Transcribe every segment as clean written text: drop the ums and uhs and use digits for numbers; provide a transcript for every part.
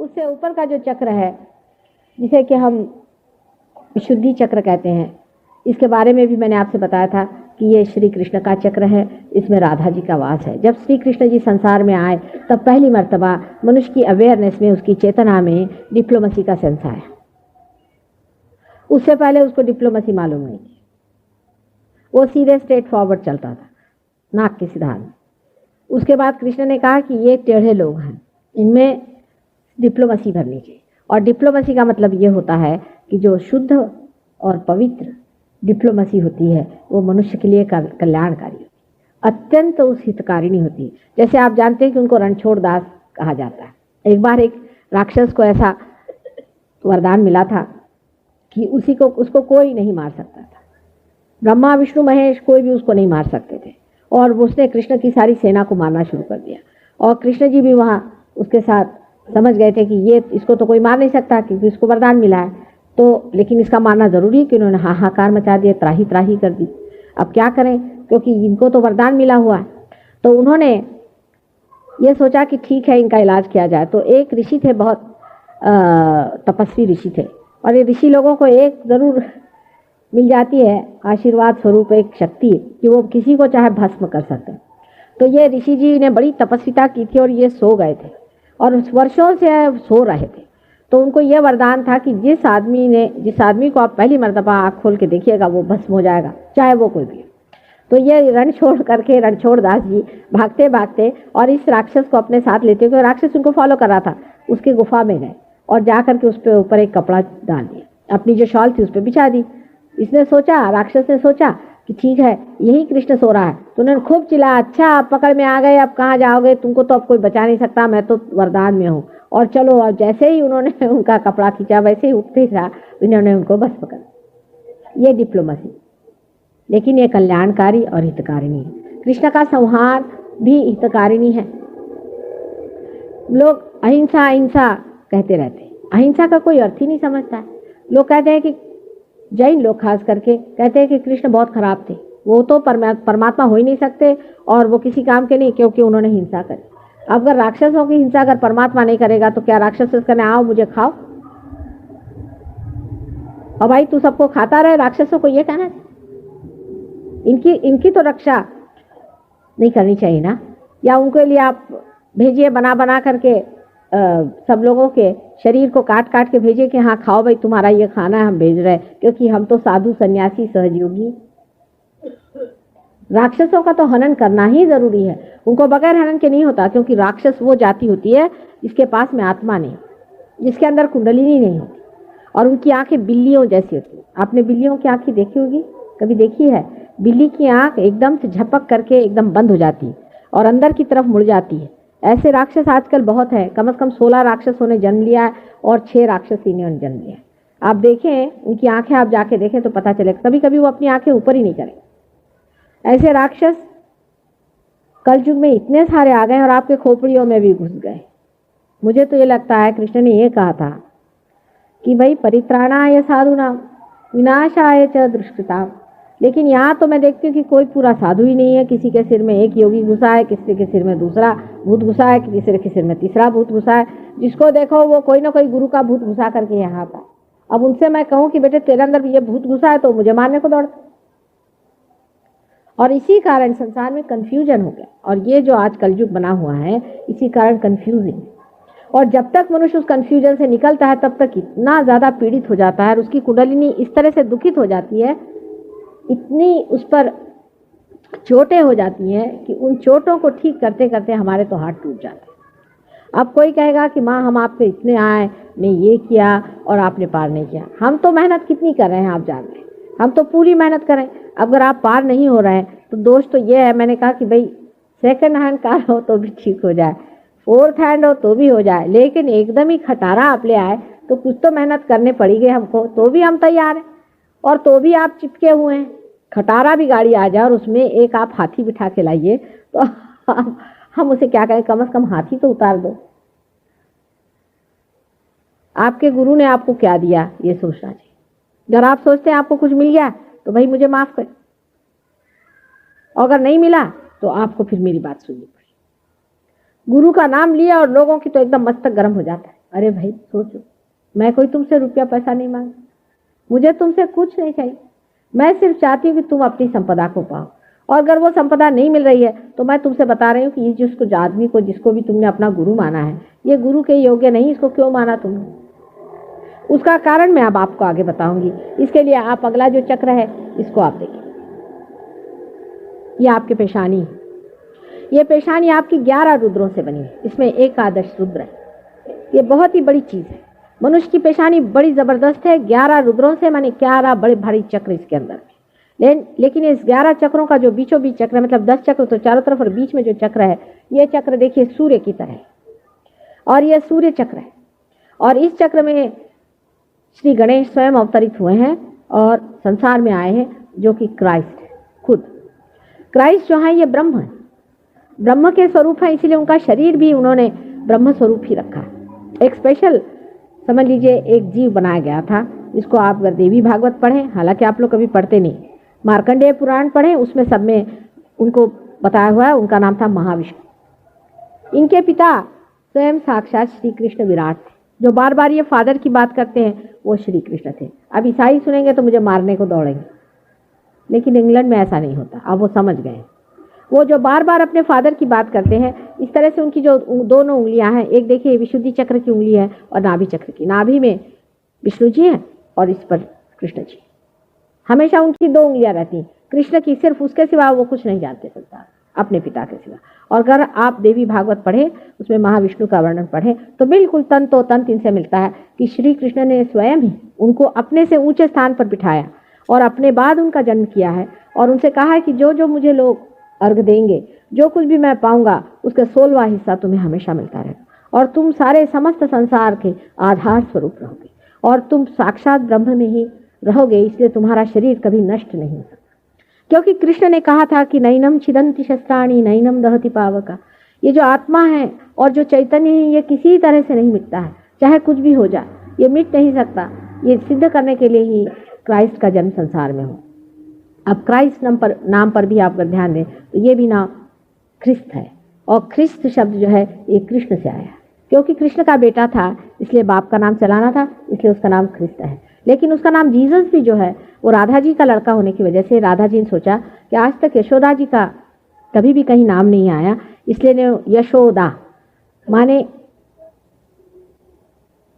उससे ऊपर का जो चक्र है जिसे कि हम शुद्धि चक्र कहते हैं, इसके बारे में भी मैंने आपसे बताया था कि ये श्री कृष्ण का चक्र है, इसमें राधा जी का वास है। जब श्री कृष्ण जी संसार में आए तब पहली मर्तबा मनुष्य की अवेयरनेस में, उसकी चेतना में डिप्लोमेसी का सेंस आया। उससे पहले उसको डिप्लोमेसी मालूम नहीं थी, वो सीधे स्ट्रेट फॉरवर्ड चलता था, नाक के सीधा में। उसके बाद कृष्ण ने कहा कि ये टेढ़े लोग हैं, इनमें डिप्लोमेसी भरनी चाहिए। और डिप्लोमेसी का मतलब ये होता है कि जो शुद्ध और पवित्र डिप्लोमेसी होती है वो मनुष्य के लिए कल्याणकारी होती है, अत्यंत उस हितकारिणी होती है। जैसे आप जानते हैं कि उनको रणछोड़ दास कहा जाता है। एक बार एक राक्षस को ऐसा वरदान मिला था कि उसको कोई नहीं मार सकता था, ब्रह्मा विष्णु महेश कोई भी उसको नहीं मार सकते थे। और उसने कृष्ण की सारी सेना को मारना शुरू कर दिया। और कृष्ण जी भी वहाँ उसके साथ समझ गए थे कि ये इसको तो कोई मार नहीं सकता क्योंकि इसको वरदान मिला है, तो लेकिन इसका मारना ज़रूरी है कि उन्होंने हाहाकार मचा दिया, त्राही त्राही कर दी। अब क्या करें, क्योंकि इनको तो वरदान मिला हुआ है। तो उन्होंने ये सोचा कि ठीक है, इनका इलाज किया जाए। तो एक ऋषि थे, बहुत तपस्वी ऋषि थे, और ये ऋषि लोगों को एक ज़रूर मिल जाती है आशीर्वाद स्वरूप एक शक्ति कि वो किसी को चाहे भस्म कर सकते हैं। तो ये ऋषि जी ने बड़ी तपस्विता की थी और ये सो गए थे और वर्षों से सो रहे थे। तो उनको ये वरदान था कि जिस आदमी को आप पहली मर्तबा आँख खोल के देखिएगा वो भस्म हो जाएगा, चाहे वो कोई भी। तो ये रणछोड़ दास जी भागते भागते और इस राक्षस को अपने साथ लेते हुए, राक्षस उनको फॉलो कर रहा था, उसकी गुफा में गए और जा करके उस पर ऊपर एक कपड़ा डाल दिया, अपनी जो शॉल थी उस पर बिछा दी। इसने सोचा, राक्षस ने सोचा कि ठीक है यही कृष्ण सो रहा है। तो उन्होंने खूब चिल्लाया, अच्छा आप पकड़ में आ गए, अब कहाँ जाओगे, तुमको तो अब कोई बचा नहीं सकता, मैं तो वरदान में हूँ। और चलो, और जैसे ही उन्होंने उनका कपड़ा खींचा वैसे ही उठते था, इन्होंने उनको बस पकड़। ये डिप्लोमेसी, लेकिन ये कल्याणकारी और हितकारिणी है। कृष्ण का संहार भी हितकारिणी है। लोग अहिंसा अहिंसा कहते रहते हैं, अहिंसा का कोई अर्थ ही नहीं समझता है। लोग कहते हैं कि जैन लोग खास करके कहते हैं कि कृष्ण बहुत खराब थे, वो तो परमात्मा हो ही नहीं सकते और वो किसी काम के नहीं क्योंकि उन्होंने हिंसा करी। अगर राक्षसों की हिंसा अगर परमात्मा नहीं करेगा तो क्या राक्षस कहने आओ मुझे खाओ, और भाई तू सबको खाता रहे, राक्षसों को ये कहना। इनकी तो रक्षा नहीं करनी चाहिए ना, या उनके लिए आप भेजिए बना करके सब लोगों के शरीर को काट के भेजिए कि हाँ खाओ भाई, तुम्हारा ये खाना है, हम भेज रहे हैं, क्योंकि हम तो साधु सन्यासी सहयोगी। राक्षसों का तो हनन करना ही जरूरी है, उनको बगैर हनन के नहीं होता, क्योंकि राक्षस वो जाति होती है जिसके पास में आत्मा नहीं, जिसके अंदर कुंडलिनी नहीं होती, और उनकी आंखें बिल्लियों जैसी होती है। आपने बिल्लियों की आंखें देखी होगी, कभी देखी है? बिल्ली की आंख एकदम से झपक करके एकदम बंद हो जाती है और अंदर की तरफ मुड़ जाती है। ऐसे राक्षस आजकल बहुत है, कम से कम 16 राक्षसों ने जन्म लिया है और 6 राक्षसी ने जन्म लिया है। आप देखें उनकी आंखें, आप जाके देखें तो पता चलेगा, कभी कभी वो अपनी आंखें ऊपर ही नहीं करें। ऐसे राक्षस कलयुग में इतने सारे आ गए और आपके खोपड़ियों में भी घुस गए। मुझे तो ये लगता है कृष्ण ने ये कहा था कि भाई परित्राणाय साधूनां विनाशाय च दुष्कृतां, लेकिन यहाँ तो मैं देखती हूँ कि कोई पूरा साधु ही नहीं है। किसी के सिर में एक योगी घुसा है, किसी के सिर में दूसरा भूत घुसा है, किसी के सिर में तीसरा भूत घुसा है, जिसको देखो वो कोई ना कोई गुरु का भूत घुसा करके यहाँ पर। अब उनसे मैं कहूँ कि बेटे तेरे अंदर भी ये भूत घुसा है तो मुझे मारने को दौड़ता। और इसी कारण संसार में कन्फ्यूजन हो गया, और ये जो आज कलयुग बना हुआ है इसी कारण कन्फ्यूजिंग। और जब तक मनुष्य उस कन्फ्यूजन से निकलता है तब तक इतना ज़्यादा पीड़ित हो जाता है और उसकी कुंडलिनी इस तरह से दुखित हो जाती है, इतनी उस पर चोटें हो जाती हैं कि उन चोटों को ठीक करते करते हमारे तो हाथ टूट जाते हैं। अब कोई कहेगा कि माँ हम आपके इतने आए, ने ये किया और आपने पार नहीं किया। हम तो मेहनत कितनी कर रहे हैं आप जान रहे हैं, हम तो पूरी मेहनत करें। अगर आप पार नहीं हो रहे हैं तो दोष तो ये है, मैंने कहा कि भाई सेकंड हैंड कार हो तो भी ठीक हो जाए, फोर्थ हैंड हो तो भी हो जाए, लेकिन एकदम ही खटारा आप ले आए तो कुछ तो मेहनत करने पड़ेगी हमको, तो भी हम तैयार हैं। और तो भी आप चिपके हुए हैं, खटारा भी गाड़ी आ जाए और उसमें एक आप हाथी बिठा के लाइए तो हम उसे क्या कहें, कम से कम हाथी तो उतार दो। आपके गुरु ने आपको क्या दिया ये सोचना चाहिए। अगर आप सोचते हैं आपको कुछ मिल गया तो भाई मुझे माफ कर, और अगर नहीं मिला तो आपको फिर मेरी बात सुननी पड़ेगी। गुरु का नाम लिया और लोगों की तो एकदम मस्तक गर्म हो जाता है, अरे भाई सोचो, मैं कोई तुमसे रुपया पैसा नहीं मांग, मुझे तुमसे कुछ नहीं चाहिए, मैं सिर्फ चाहती हूँ कि तुम अपनी संपदा को पाओ। और अगर वो संपदा नहीं मिल रही है तो मैं तुमसे बता रही हूँ कि ये जिसको आदमी को जिसको भी तुमने अपना गुरु माना है, ये गुरु के योग्य नहीं। इसको क्यों माना तुमने? उसका कारण मैं अब आपको आगे बताऊंगी। इसके लिए आप अगला जो चक्र है इसको आप देखिए। ये आपके पेशानी है। ये पेशानी आपकी 11 रुद्रों से बनी है। इसमें एकादश रुद्र है। ये बहुत ही बड़ी चीज है। मनुष्य की पेशानी बड़ी जबरदस्त है। 11 रुद्रों से, माने 11 बड़े भारी चक्र इसके अंदर है। लेकिन इस 11 चक्रों का जो बीचों बीच चक्र है, मतलब 10 चक्र तो चारों तरफ और बीच में जो चक्र है, ये चक्र देखिए सूर्य की तरह है और ये सूर्य चक्र है। और इस चक्र में श्री गणेश स्वयं अवतरित हुए हैं और संसार में आए हैं, जो कि क्राइस्ट है। खुद क्राइस्ट जो है ये ब्रह्म है, ब्रह्म के स्वरूप है, इसीलिए उनका शरीर भी उन्होंने ब्रह्म स्वरूप ही रखा है। एक स्पेशल समझ लीजिए एक जीव बनाया गया था, इसको आप अगर देवी भागवत पढ़ें, हालांकि आप लोग कभी पढ़ते नहीं, मार्कंडेय पुराण पढ़ें, उसमें सब में उनको बताया हुआ है। उनका नाम था महाविष्णु। इनके पिता स्वयं साक्षात श्री कृष्ण विराट थे। जो बार बार ये फादर की बात करते हैं वो श्री कृष्ण थे। अब ईसाई सुनेंगे तो मुझे मारने को दौड़ेंगे, लेकिन इंग्लैंड में ऐसा नहीं होता। अब वो समझ गए। वो जो बार बार अपने फादर की बात करते हैं, इस तरह से उनकी जो दोनों उंगलियां हैं, एक देखिए विशुद्धि चक्र की उंगली है और नाभि चक्र की। नाभि में विष्णु जी हैं और इस पर कृष्ण जी। हमेशा उनकी 2 उंगलियां रहती हैं कृष्ण की, सिर्फ उसके सिवा वो कुछ नहीं जानते संसार अपने पिता के सिवा। और अगर आप देवी भागवत पढ़े, उसमें महाविष्णु का वर्णन पढ़े, तो बिल्कुल तंतो तंत इनसे मिलता है कि श्री कृष्ण ने स्वयं ही उनको अपने से ऊंचे स्थान पर बिठाया और अपने बाद उनका जन्म किया है और उनसे कहा है कि जो जो मुझे लोग अर्घ देंगे, जो कुछ भी मैं पाऊंगा, उसका 16वां हिस्सा तुम्हें हमेशा मिलता रहेगा और तुम सारे समस्त संसार के आधार स्वरूप रहोगे और तुम साक्षात ब्रह्म में ही रहोगे। इसलिए तुम्हारा शरीर कभी नष्ट नहीं हो सकता, क्योंकि कृष्ण ने कहा था कि नैनम छिदन्ति शस्त्राणि नैनम दहति पावका। ये जो आत्मा है और जो चैतन्य है, ये किसी तरह से नहीं मिटता है, चाहे कुछ भी हो जाए, ये मिट नहीं सकता। ये सिद्ध करने के लिए ही क्राइस्ट का जन्म संसार में हो। अब क्राइस्ट नाम पर भी आप अगर ध्यान दें तो ये भी नाम ख्रिस्त है, और ख्रिस्त शब्द जो है ये कृष्ण से आया, क्योंकि कृष्ण का बेटा था इसलिए बाप का नाम चलाना था, इसलिए उसका नाम ख्रिस्त है। लेकिन उसका नाम जीसस भी जो है वो राधा जी का लड़का होने की वजह से राधा जी ने सोचा कि आज तक यशोदा जी का कभी भी कहीं नाम नहीं आया, इसलिए ने यशोदा माने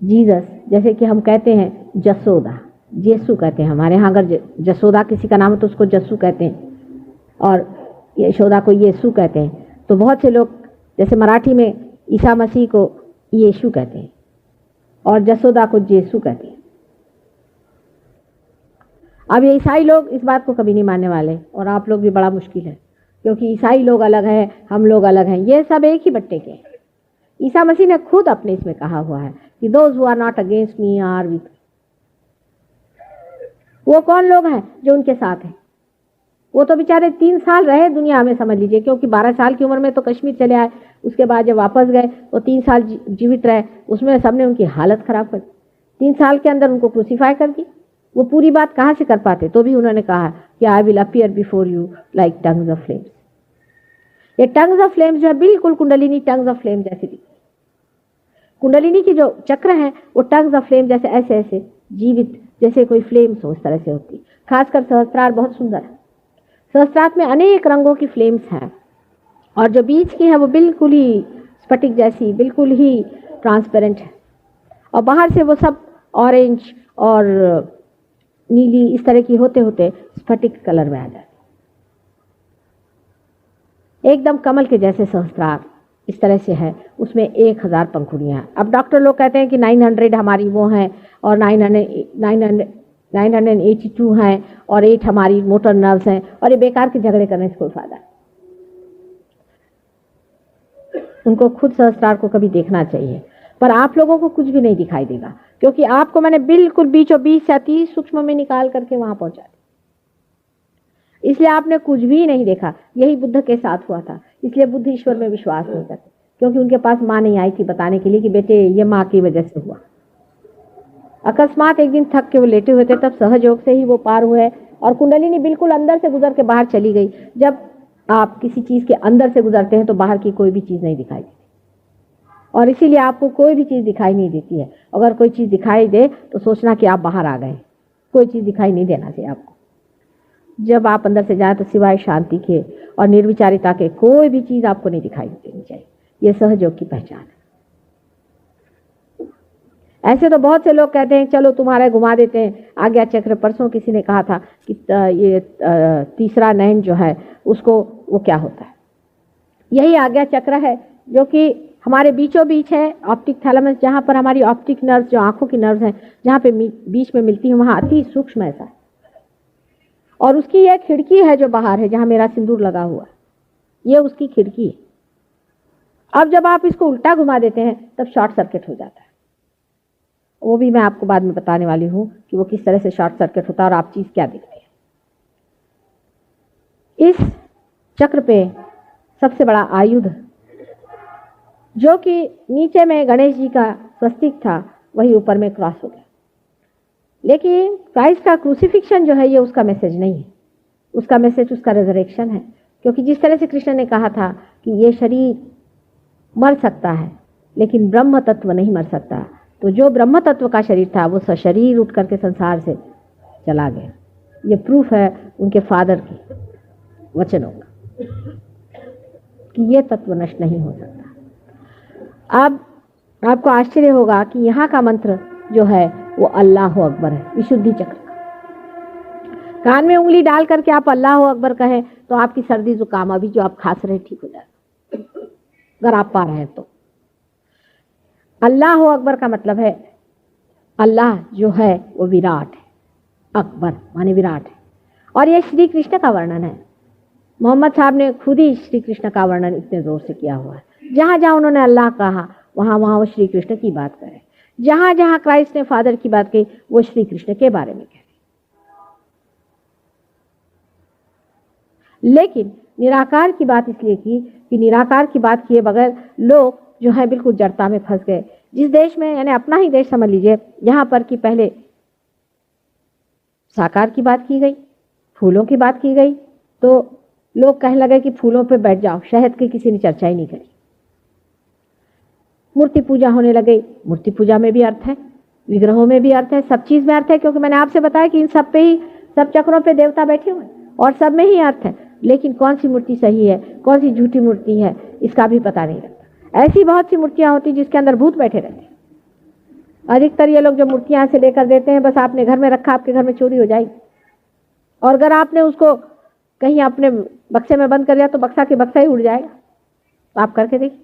जीसस, जैसे कि हम कहते हैं जसोदा, जेसु कहते हैं हमारे यहाँ। अगर जसोदा किसी का नाम है तो उसको जस्सू कहते हैं और यशोदा को येसु कहते हैं। तो बहुत से लोग जैसे मराठी में ईसा मसीह को येशु कहते हैं और जसोदा को जेसु कहते हैं। अब ये ईसाई लोग इस बात को कभी नहीं मानने वाले, और आप लोग भी बड़ा मुश्किल है, क्योंकि ईसाई लोग अलग हैं, हम लोग अलग हैं, ये सब एक ही बट्टे के हैं। ईसा मसीह ने खुद अपने इसमें कहा हुआ है कि those who are not against me are with. वो कौन लोग हैं जो उनके साथ हैं? वो तो बेचारे 3 साल रहे दुनिया में, समझ लीजिए, क्योंकि 12 साल की उम्र में तो कश्मीर चले आए, उसके बाद जब वापस गए तो 3 साल जीवित रहे, उसमें सबने उनकी हालत खराब कर दी। 3 साल के अंदर उनको क्रूसीफाई कर दी। वो पूरी बात कहाँ से कर पाते? तो भी उन्होंने कहा कि I will appear before you like tongues of flames. ये टंग्स ऑफ फ्लेम्स जो है बिल्कुल कुंडलिनी टंग्स ऑफ फ्लेम जैसी दिखती। कुंडलिनी की जो चक्र है वो टंग्स ऑफ फ्लेम जैसे ऐसे ऐसे जीवित, जैसे कोई फ्लेम्स हो, इस तरह से होती। खासकर सहस्त्रार बहुत सुंदर है। सहस्त्रार में अनेक रंगों की फ्लेम्स हैं और जो बीच की है वो बिल्कुल ही स्फटिक जैसी, बिल्कुल ही ट्रांसपेरेंट है, और बाहर से वो सब ऑरेंज और नीली इस तरह की होते होते स्फटिक कलर में आ जाती, एकदम कमल के जैसे। सहस्त्रार इस तरह से है, उसमें 1000 पंखुड़ियाँ हैं। अब डॉक्टर लोग कहते हैं कि 900 हमारी वो हैं और 982 हैं और 8 हमारी मोटर नर्व्स हैं, और ये बेकार के झगड़े करने से कोई फायदा है। उनको खुद सहस्त्रार को कभी देखना चाहिए, पर आप लोगों को कुछ भी नहीं दिखाई देगा, क्योंकि आपको मैंने बिल्कुल बीचों बीच से अति सूक्ष्म में निकाल करके वहां पहुंचा दिया, इसलिए आपने कुछ भी नहीं देखा। यही बुद्ध के साथ हुआ था, इसलिए बुद्ध ईश्वर में विश्वास नहीं करते, क्योंकि उनके पास माँ नहीं आई थी बताने के लिए कि बेटे ये माँ की वजह से हुआ। अकस्मात एक दिन थक के वो लेटे हुए थे, तब सहयोग से ही वो पार हुए, और कुंडलिनी बिल्कुल अंदर से गुजर के बाहर चली गई। जब आप किसी चीज के अंदर से गुजरते हैं तो बाहर की कोई भी चीज नहीं दिखाई देती। और इसीलिए आपको कोई भी चीज़ दिखाई नहीं देती है। अगर कोई चीज़ दिखाई दे तो सोचना कि आप बाहर आ गए। कोई चीज़ दिखाई नहीं देना चाहिए आपको। जब आप अंदर से जाए तो सिवाय शांति के और निर्विचारिता के कोई भी चीज़ आपको नहीं दिखाई देनी चाहिए। ये सहयोग की पहचान है। ऐसे तो बहुत से लोग कहते हैं चलो तुम्हारे घुमा देते हैं आज्ञा चक्र। परसों किसी ने कहा था कि ये तीसरा नयन जो है उसको वो क्या होता है। यही आज्ञा चक्र है जो कि हमारे बीचों बीच है। ऑप्टिक थैलेमस, जहाँ पर हमारी ऑप्टिक नर्व जो आंखों की नर्व हैं जहाँ पे बीच में मिलती है, वहाँ अति सूक्ष्म ऐसा है। और उसकी यह खिड़की है जो बाहर है, जहाँ मेरा सिंदूर लगा हुआ है, ये उसकी खिड़की है। अब जब आप इसको उल्टा घुमा देते हैं तब शॉर्ट सर्किट हो जाता है। वो भी मैं आपको बाद में बताने वाली हूँ कि वो किस तरह से शॉर्ट सर्किट होता है और आप चीज़ क्या देखते हैं। इस चक्र पे सबसे बड़ा आयुध जो कि नीचे में गणेश जी का स्वस्तिक था, वही ऊपर में क्रॉस हो गया। लेकिन क्राइस्ट का क्रूसिफिक्शन जो है ये उसका मैसेज नहीं है। उसका मैसेज उसका रिजरेक्शन है। क्योंकि जिस तरह से कृष्ण ने कहा था कि ये शरीर मर सकता है लेकिन ब्रह्म तत्व नहीं मर सकता, तो जो ब्रह्म तत्व का शरीर था वो सशरीर उठ करके संसार से चला गया। ये प्रूफ है उनके फादर की वचनों का कि ये तत्व नष्ट नहीं हो सकता। अब आपको आश्चर्य होगा कि यहाँ का मंत्र जो है वो अल्लाह अकबर है, विशुद्धि चक्र का। कान में उंगली डाल करके आप अल्लाह अकबर कहें तो आपकी सर्दी जुकाम अभी जो आप खांस रहे ठीक हो जाएगा, अगर आप पा रहे हैं तो। अल्लाह अकबर का मतलब है अल्लाह जो है वो विराट है, अकबर माने विराट है। और ये श्री कृष्ण का वर्णन है। मोहम्मद साहब ने खुद ही श्री कृष्ण का वर्णन इतने जोर से किया हुआ है। जहाँ जहाँ उन्होंने अल्लाह कहा वहाँ वहाँ वो श्री कृष्ण की बात करे। जहाँ जहाँ क्राइस्ट ने फादर की बात कही वो श्री कृष्ण के बारे में कह रहे। लेकिन निराकार की बात इसलिए की कि निराकार की बात किए बगैर लोग जो है बिल्कुल जड़ता में फंस गए। जिस देश में, यानी अपना ही देश समझ लीजिए, यहाँ पर कि पहले साकार की बात की गई, फूलों की बात की गई, तो लोग कहने लगे कि फूलों पे बैठ जाओ, शहद की किसी ने चर्चा ही नहीं करी। मूर्ति पूजा होने लगी, मूर्ति पूजा में भी अर्थ है, विग्रहों में भी अर्थ है, सब चीज में अर्थ है। क्योंकि मैंने आपसे बताया कि इन सब पे ही, सब चक्रों पे देवता बैठे हुए और सब में ही अर्थ है। लेकिन कौन सी मूर्ति सही है, कौन सी झूठी मूर्ति है, इसका भी पता नहीं लगता। ऐसी बहुत सी मूर्तियां होती जिसके अंदर भूत बैठे रहते हैं। अधिकतर ये लोग जो मूर्तियां से लेकर देते हैं, बस आपने घर में रखा, आपके घर में चोरी हो जाएगी। और अगर आपने उसको कहीं अपने बक्से में बंद कर दिया तो बक्सा के बक्सा ही उड़ जाएगा। तो आप करके देखिए।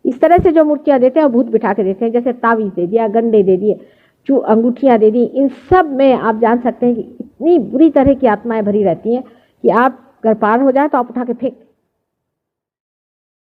इस तरह से जो मूर्तियां देते हैं वो भूत बिठा के देते हैं। जैसे तावीज दे दिया, गंडे दे दिए, अंगूठियां दे दी, इन सब में आप जान सकते हैं कि इतनी बुरी तरह की आत्माएं भरी रहती हैं कि आप अगर पार हो जाए तो आप उठा के फेंक